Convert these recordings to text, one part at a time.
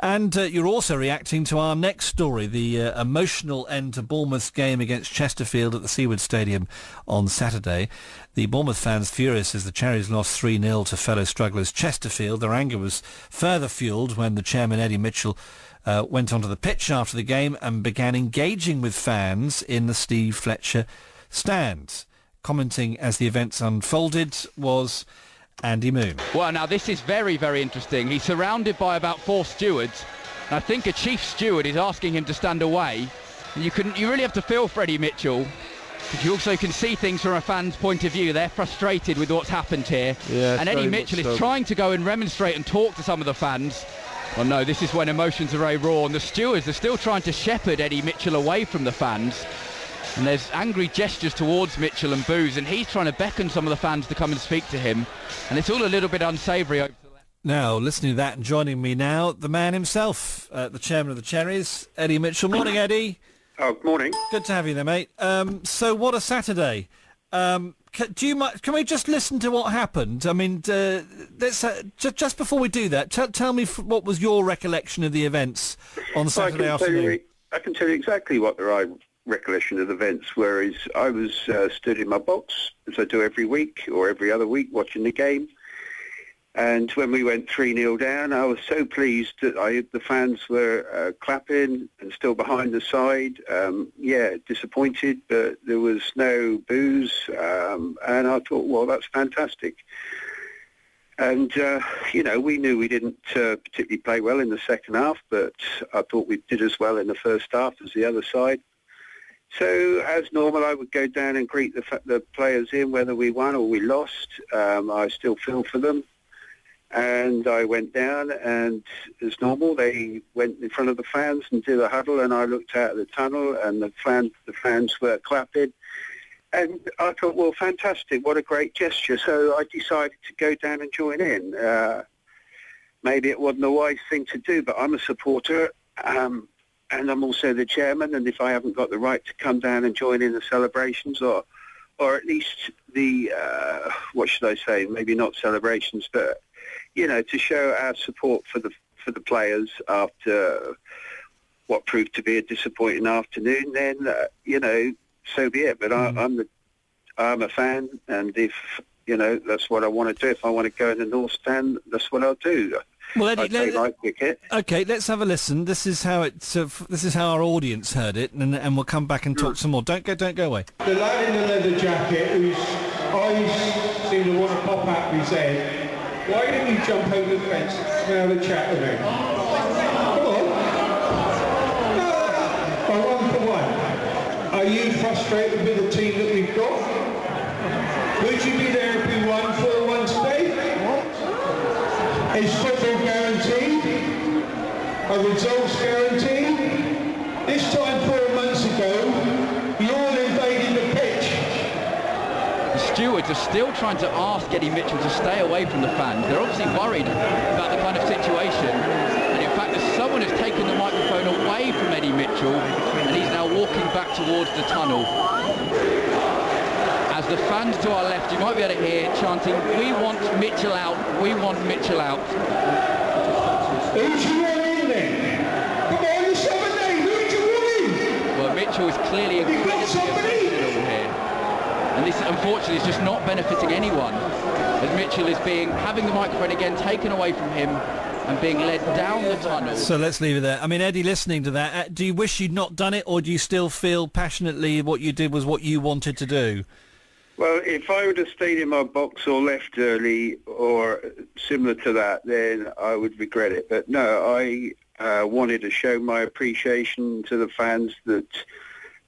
And you're also reacting to our next story, the emotional end to Bournemouth's game against Chesterfield at the Seaward Stadium on Saturday. The Bournemouth fans furious as the Cherries lost 3-0 to fellow strugglers Chesterfield. Their anger was further fuelled when the chairman, Eddie Mitchell, went onto the pitch after the game and began engaging with fans in the Steve Fletcher stand. Commenting as the events unfolded was Andy Moon. Well, now this is very, very interesting. He's surrounded by about 4 stewards, and I think a chief steward is asking him to stand away. And you really have to feel for Eddie Mitchell, because you also can see things from a fan's point of view. They're frustrated with what's happened here. Yeah, and Eddie Mitchell is trying to go and remonstrate and talk to some of the fans. Well, no, this is when emotions are very raw, and the stewards are still trying to shepherd Eddie Mitchell away from the fans. And there's angry gestures towards Mitchell and boos, and he's trying to beckon some of the fans to come and speak to him. And it's all a little bit unsavoury over the left. Now, listening to that and joining me now, the man himself, the chairman of the Cherries, Eddie Mitchell. Morning, Eddie. Oh, morning. Good to have you there, mate. So what a Saturday. Can we just listen to what happened? I mean, let's, just before we do that, tell me what was your recollection of the events on Saturday afternoon? I can tell you exactly what the right recollection of the events were. I was stood in my box, as I do every week or every other week, watching the game. And when we went 3-0 down, I was so pleased that the fans were clapping and still behind the side. Disappointed, but there was no boos. And I thought, well, that's fantastic. And, we knew we didn't particularly play well in the second half, but I thought we did as well in the first half as the other side. So, as normal, I would go down and greet the players in, whether we won or we lost. I still feel for them. And I went down, and as normal, they went in front of the fans and did a huddle, and I looked out of the tunnel, and the fans were clapping. And I thought, well, fantastic, what a great gesture. So I decided to go down and join in. Maybe it wasn't a wise thing to do, but I'm a supporter, and I'm also the chairman, and if I haven't got the right to come down and join in the celebrations, or at least the, what should I say, maybe not celebrations, but, to show our support for the players after what proved to be a disappointing afternoon, then, so be it. But I'm a fan, and if, that's what I want to do. If I want to go in the North Stand, that's what I'll do. Well, Eddie, like cricket. Okay, let's have a listen. This is how our audience heard it, and we'll come back and talk some more. Don't go away. The lad in the leather jacket, whose eyes seem to want to pop out of his head, why didn't you jump over the fence and have a chat with me? Come on. No, 1 for 1. Are you frustrated with the team that we've got? Would you be there if we won 4-1 today? Is football guaranteed? Are results guaranteed? This time 4 months ago, you all invaded the pitch. The stewards are still trying to ask Eddie Mitchell to stay away from the fans. They're obviously worried about the kind of situation. And in fact, someone has taken the microphone away from Eddie Mitchell, and he's now walking back towards the tunnel. As the fans to our left, you might be able to hear chanting, "We want Mitchell out, we want Mitchell out." Who's you want in then? Come on, there's somebody. Who's you want in? Well, Mitchell is clearly incredibly emotional here. And this, unfortunately, is just not benefiting anyone, as Mitchell is having the microphone again taken away from him and being led down the tunnel. So let's leave it there. I mean, Eddie, listening to that, do you wish you'd not done it, or do you still feel passionately what you did was what you wanted to do? Well, if I would have stayed in my box or left early or similar to that, then I would regret it. But no, I wanted to show my appreciation to the fans and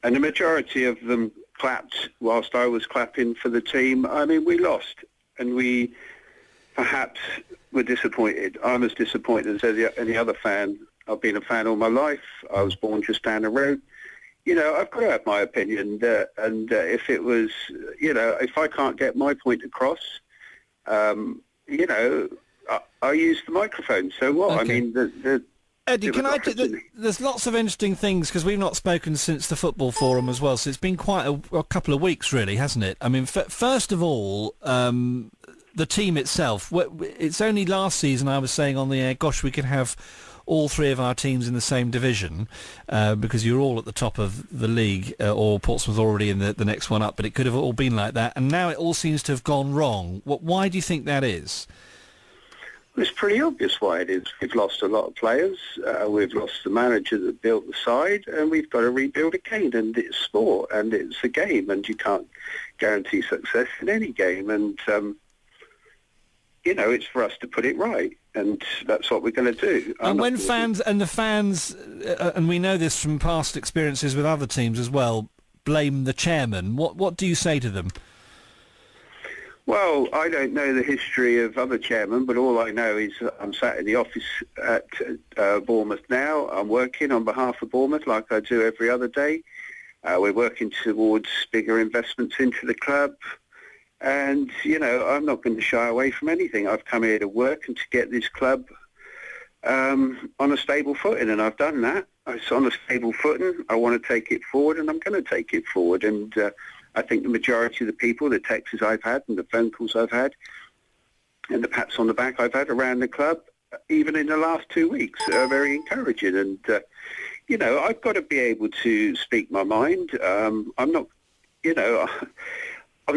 the majority of them clapped whilst I was clapping for the team. I mean, we lost, and we perhaps were disappointed. I'm as disappointed as any other fan. I've been a fan all my life. I was born just down the road. I've got to have my opinion, and if it was, if I can't get my point across, I use the microphone. So what? Okay. I mean, Eddie, there's lots of interesting things, because we've not spoken since the football forum as well, so it's been quite a couple of weeks, really, hasn't it? I mean, first of all, the team itself. It's only last season I was saying on the air, gosh, we could have all three of our teams in the same division, because you're all at the top of the league, or Portsmouth already in the next one up, but it could have all been like that, and now it all seems to have gone wrong. Why do you think that is? It's pretty obvious why it is. We've lost a lot of players. We've lost the manager that built the side, and we've got to rebuild again. And it's sport, and it's a game, and you can't guarantee success in any game. And it's for us to put it right, and that's what we're going to do. And when fans, and we know this from past experiences with other teams as well, blame the chairman, what do you say to them? Well, I don't know the history of other chairmen, but all I know is I'm sat in the office at Bournemouth now. I'm working on behalf of Bournemouth like I do every other day. We're working towards bigger investments into the club. And, I'm not going to shy away from anything. I've come here to work and to get this club on a stable footing, and I've done that. It's on a stable footing. I want to take it forward, and I'm going to take it forward. And I think the majority of the people, the texts I've had and the phone calls I've had and the pats on the back I've had around the club, even in the last 2 weeks, are very encouraging. And, I've got to be able to speak my mind. I'm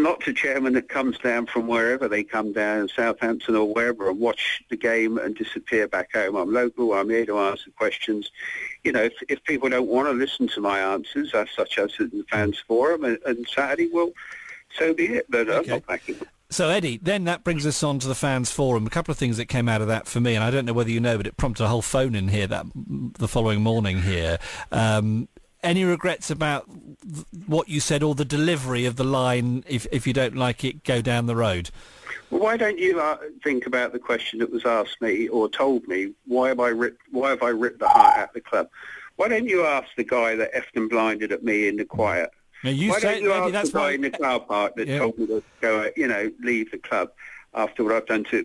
not the chairman that comes down from wherever they come down, Southampton or wherever, and watch the game and disappear back home. I'm local. I'm here to answer questions. If people don't want to listen to my answers, such as in the fans forum and Saturday, well, so be it. But I'm not backing up. So, Eddie, then that brings us on to the fans forum. A couple of things that came out of that for me, and I don't know whether you know, but it prompted a whole phone in here the following morning here. Any regrets about what you said or the delivery of the line, if you don't like it, go down the road? Well, why don't you think about the question that was asked me or told me, why have I ripped the heart out of the club? Why don't you ask the guy that effed and blinded at me in the quiet? Now why don't you ask the guy in the car park that told me to go, leave the club after what I've done to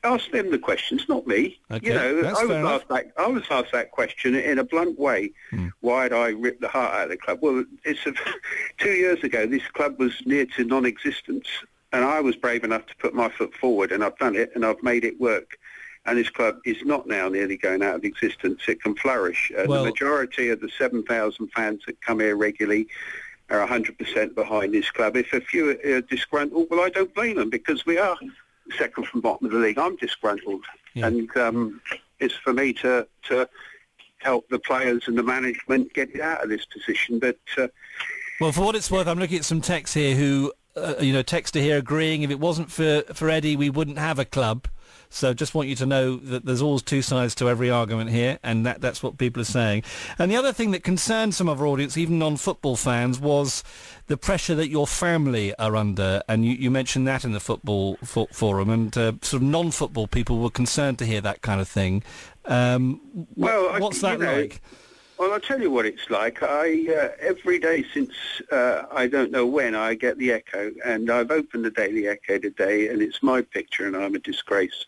ask them the questions, not me. Okay, I was asked that question in a blunt way. Why had I ripped the heart out of the club? Well, 2 years ago, this club was near to non-existence, and I was brave enough to put my foot forward, and I've done it, and I've made it work. And this club is not now nearly going out of existence. It can flourish. The majority of the 7,000 fans that come here regularly are 100% behind this club. If a few are disgruntled, well, I don't blame them, because we are second from bottom of the league. I'm disgruntled, and it's for me to help the players and the management get it out of this position. But well, for what it's worth, I'm looking at some texts here who, texter here agreeing if it wasn't for Eddie, we wouldn't have a club. So just want you to know that there's always two sides to every argument here, and that's what people are saying. And the other thing that concerned some of our audience, even non-football fans, was the pressure that your family are under. And you mentioned that in the football forum, and sort of non-football people were concerned to hear that kind of thing. What's that like? Well, I'll tell you what it's like. Every day since I don't know when, I get the Echo, and I've opened the Daily Echo today, and it's my picture, and I'm a disgrace.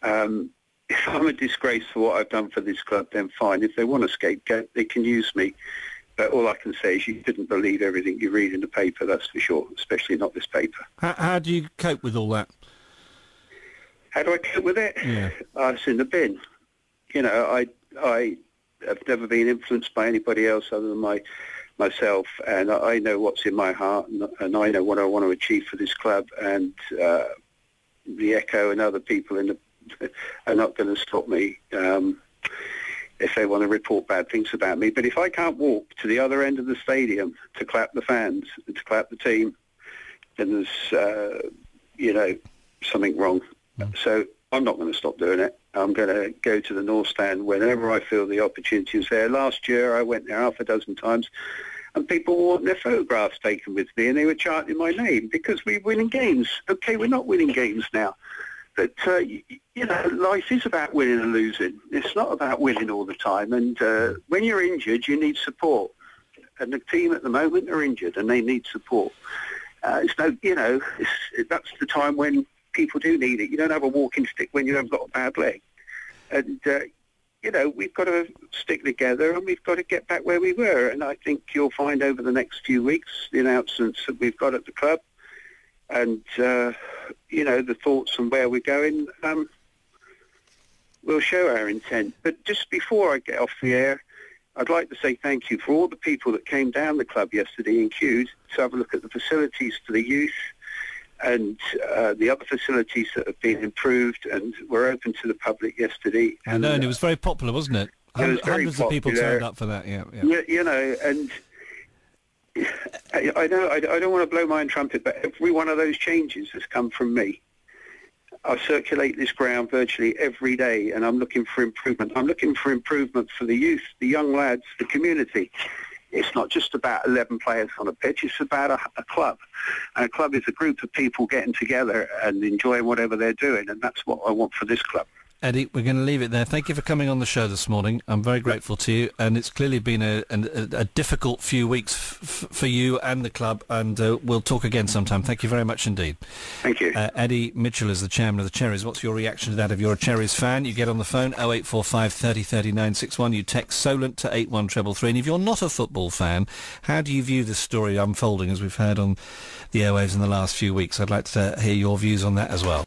If I'm a disgrace for what I've done for this club, then fine. If they want a scapegoat, they can use me. But all I can say is you shouldn't believe everything you read in the paper, that's for sure, especially not this paper. How do you cope with all that? How do I cope with it? Yeah. It's in the bin. I've never been influenced by anybody else other than myself, and I know what's in my heart, and I know what I want to achieve for this club, and the Echo and other people are not going to stop me if they want to report bad things about me. But if I can't walk to the other end of the stadium to clap the fans and to clap the team, then there's something wrong. So I'm not going to stop doing it. I'm going to go to the North Stand whenever I feel the opportunity is there. Last year I went there half a dozen times, and people wanted their photographs taken with me, and they were chanting my name because we're winning games. Okay, we're not winning games now. But, life is about winning and losing. It's not about winning all the time. And when you're injured, you need support. And the team at the moment are injured, and they need support. That's the time when people do need it. You don't have a walking stick when you haven't got a bad leg. And, we've got to stick together, and we've got to get back where we were. And I think you'll find over the next few weeks the announcements that we've got at the club and, the thoughts on where we're going. we'll show our intent. But just before I get off the air, I'd like to say thank you for all the people that came down the club yesterday and queued to have a look at the facilities for the youth and the other facilities that have been improved and were open to the public yesterday. I know, and it was very popular, wasn't it? Hundreds of people turned up for that, yeah. You know, and I don't want to blow my own trumpet, but every one of those changes has come from me. I circulate this ground virtually every day, and I'm looking for improvement. I'm looking for improvement for the youth, the young lads, the community. It's not just about 11 players on a pitch. It's about a club. And a club is a group of people getting together and enjoying whatever they're doing, and that's what I want for this club. Eddie, we're going to leave it there. Thank you for coming on the show this morning. I'm very grateful to you, and it's clearly been a difficult few weeks for you and the club, and we'll talk again sometime. Thank you very much indeed. Thank you. Eddie Mitchell is the chairman of the Cherries. What's your reaction to that? If you're a Cherries fan, you get on the phone, 0845 30 30 961. You text Solent to 81333. And if you're not a football fan, how do you view this story unfolding as we've heard on the airwaves in the last few weeks? I'd like to hear your views on that as well.